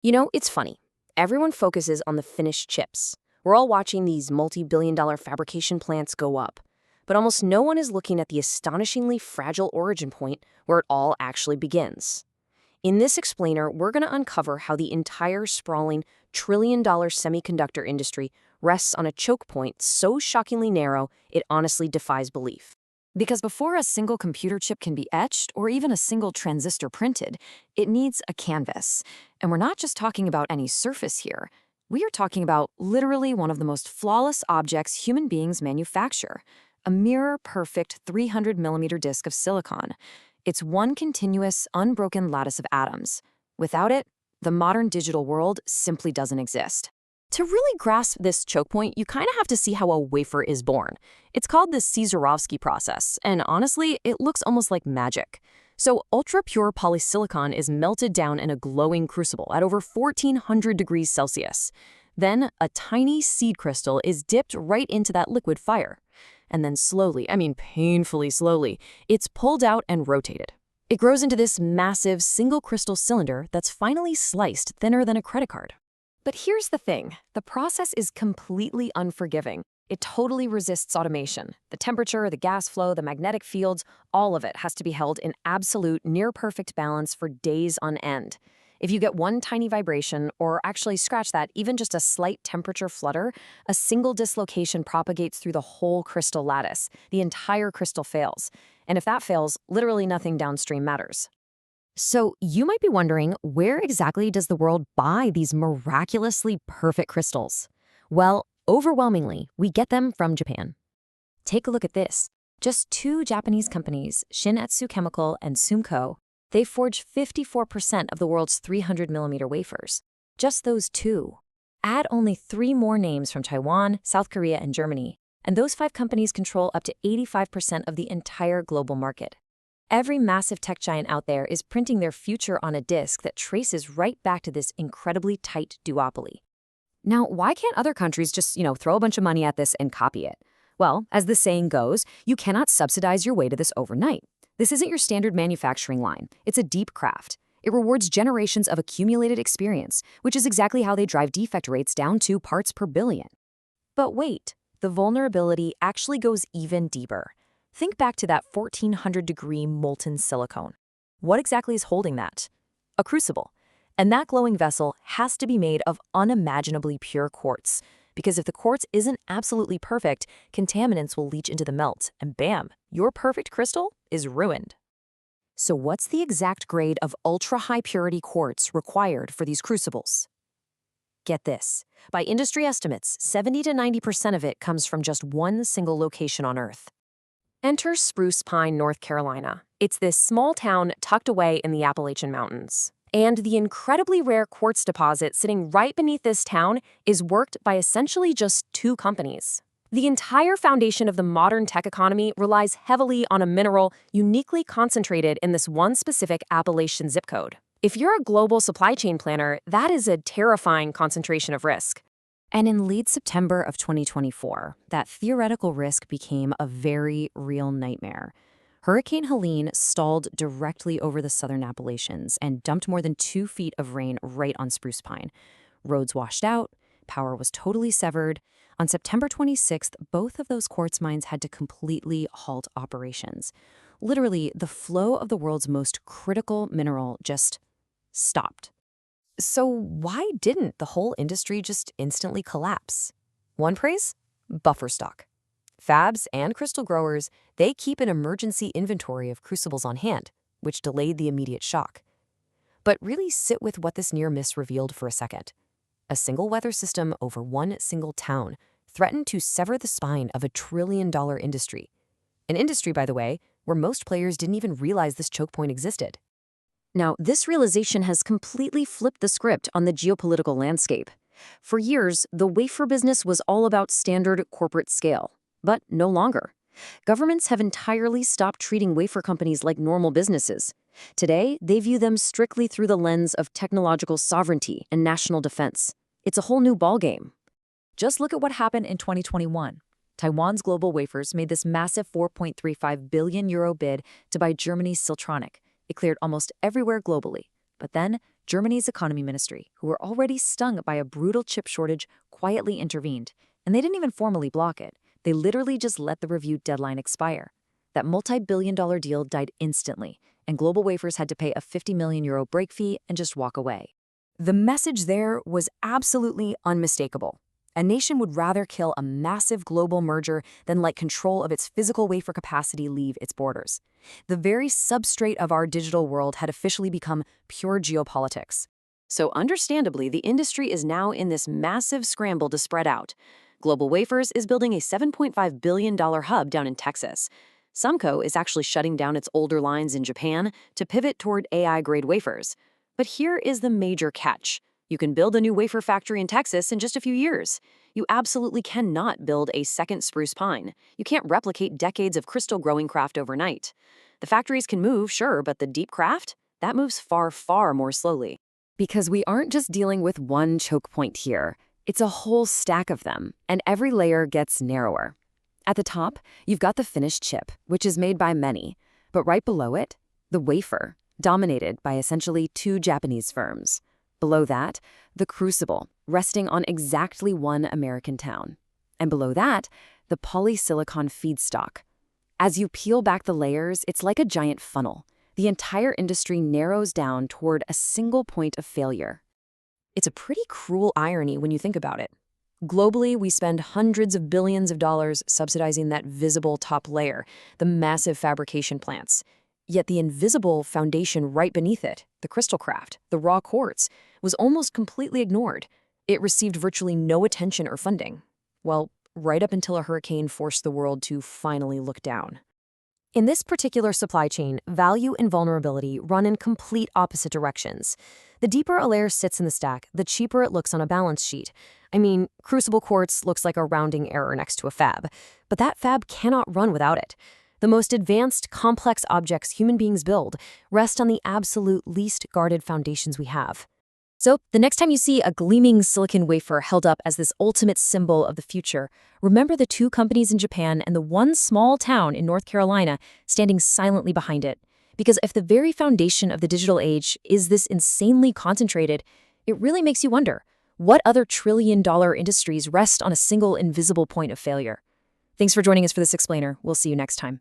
It's funny. Everyone focuses on the finished chips. We're all watching these multi-billion-dollar fabrication plants go up. But almost no one is looking at the astonishingly fragile origin point where it all actually begins. In this explainer, we're going to uncover how the entire sprawling trillion-dollar semiconductor industry rests on a choke point so shockingly narrow it honestly defies belief. Because before a single computer chip can be etched or even a single transistor printed, it needs a canvas. And we're not just talking about any surface here. We are talking about literally one of the most flawless objects human beings manufacture, a mirror-perfect 300-millimeter disk of silicon. It's one continuous, unbroken lattice of atoms. Without it, the modern digital world simply doesn't exist. To really grasp this choke point, you kind of have to see how a wafer is born. It's called the Cesirovsky process, and honestly, it looks almost like magic. So ultra-pure polysilicon is melted down in a glowing crucible at over 1400 degrees Celsius. Then a tiny seed crystal is dipped right into that liquid fire. And then slowly, painfully slowly, it's pulled out and rotated. It grows into this massive single crystal cylinder that's finally sliced thinner than a credit card. But here's the thing, the process is completely unforgiving. It totally resists automation. The temperature, the gas flow, the magnetic fields, all of it has to be held in absolute, near-perfect balance for days on end. If you get one tiny vibration, or actually scratch that, even just a slight temperature flutter, a single dislocation propagates through the whole crystal lattice. The entire crystal fails. And if that fails, literally nothing downstream matters. So you might be wondering, where exactly does the world buy these miraculously perfect crystals? Well, overwhelmingly, we get them from Japan. Take a look at this. Just two Japanese companies, Shin-Etsu and SUMCO, they forge 54% of the world's 300-millimeter wafers. Just those two. Add only 3 more names from Taiwan, South Korea, and Germany, and those 5 companies control up to 85% of the entire global market. Every massive tech giant out there is printing their future on a disk that traces right back to this incredibly tight duopoly. Now, why can't other countries just, throw a bunch of money at this and copy it? Well, as the saying goes, you cannot subsidize your way to this overnight. This isn't your standard manufacturing line. It's a deep craft. It rewards generations of accumulated experience, which is exactly how they drive defect rates down to parts per billion. But wait, the vulnerability actually goes even deeper. Think back to that 1400-degree molten silicon. What exactly is holding that? A crucible. And that glowing vessel has to be made of unimaginably pure quartz, because if the quartz isn't absolutely perfect, contaminants will leach into the melt, and bam, your perfect crystal is ruined. So what's the exact grade of ultra-high purity quartz required for these crucibles? Get this. By industry estimates, 70 to 90% of it comes from just one single location on Earth. Enter Spruce Pine, North Carolina. It's this small town tucked away in the Appalachian Mountains. And the incredibly rare quartz deposit sitting right beneath this town is worked by essentially just 2 companies. The entire foundation of the modern tech economy relies heavily on a mineral uniquely concentrated in this one specific Appalachian zip code. If you're a global supply chain planner, that is a terrifying concentration of risk. And in late September of 2024, that theoretical risk became a very real nightmare. Hurricane Helene stalled directly over the southern Appalachians and dumped more than 2 feet of rain right on Spruce Pine. Roads washed out, power was totally severed. On September 26th, both of those quartz mines had to completely halt operations. Literally, the flow of the world's most critical mineral just stopped. So why didn't the whole industry just instantly collapse? One praise? Buffer stock. Fabs and crystal growers, they keep an emergency inventory of crucibles on hand, which delayed the immediate shock. But really sit with what this near miss revealed for a second. A single weather system over one single town threatened to sever the spine of a trillion-dollar industry. An industry, by the way, where most players didn't even realize this choke point existed. Now, this realization has completely flipped the script on the geopolitical landscape. For years, the wafer business was all about standard corporate scale, but no longer. Governments have entirely stopped treating wafer companies like normal businesses. Today, they view them strictly through the lens of technological sovereignty and national defense. It's a whole new ballgame. Just look at what happened in 2021. Taiwan's Global Wafers made this massive €4.35 billion bid to buy Germany's Siltronic. It cleared almost everywhere globally. But then, Germany's economy ministry, who were already stung by a brutal chip shortage, quietly intervened. And they didn't even formally block it. They literally just let the review deadline expire. That multi-billion-dollar deal died instantly, and Global Wafers had to pay a €50 million break fee and just walk away. The message there was absolutely unmistakable. A nation would rather kill a massive global merger than let control of its physical wafer capacity leave its borders. The very substrate of our digital world had officially become pure geopolitics. So understandably, the industry is now in this massive scramble to spread out. Global Wafers is building a $7.5 billion hub down in Texas. SUMCO is actually shutting down its older lines in Japan to pivot toward AI-grade wafers. But here is the major catch. You can build a new wafer factory in Texas in just a few years. You absolutely cannot build a second Spruce Pine. You can't replicate decades of crystal growing craft overnight. The factories can move, sure, but the deep craft? That moves far, far more slowly. Because we aren't just dealing with one choke point here. It's a whole stack of them, and every layer gets narrower. At the top, you've got the finished chip, which is made by many. But right below it, the wafer, dominated by essentially two Japanese firms. Below that, the crucible, resting on exactly one American town. And below that, the polysilicon feedstock. As you peel back the layers, it's like a giant funnel. The entire industry narrows down toward a single point of failure. It's a pretty cruel irony when you think about it. Globally, we spend hundreds of billions of dollars subsidizing that visible top layer, the massive fabrication plants. Yet the invisible foundation right beneath it, the crystal craft, the raw quartz, was almost completely ignored. It received virtually no attention or funding. Well, right up until a hurricane forced the world to finally look down. In this particular supply chain, value and vulnerability run in complete opposite directions. The deeper a layer sits in the stack, the cheaper it looks on a balance sheet. I mean, crucible quartz looks like a rounding error next to a fab, but that fab cannot run without it. The most advanced, complex objects human beings build rest on the absolute least guarded foundations we have. So, the next time you see a gleaming silicon wafer held up as this ultimate symbol of the future, remember the two companies in Japan and the one small town in North Carolina standing silently behind it. Because if the very foundation of the digital age is this insanely concentrated, it really makes you wonder, what other trillion-dollar industries rest on a single invisible point of failure? Thanks for joining us for this explainer. We'll see you next time.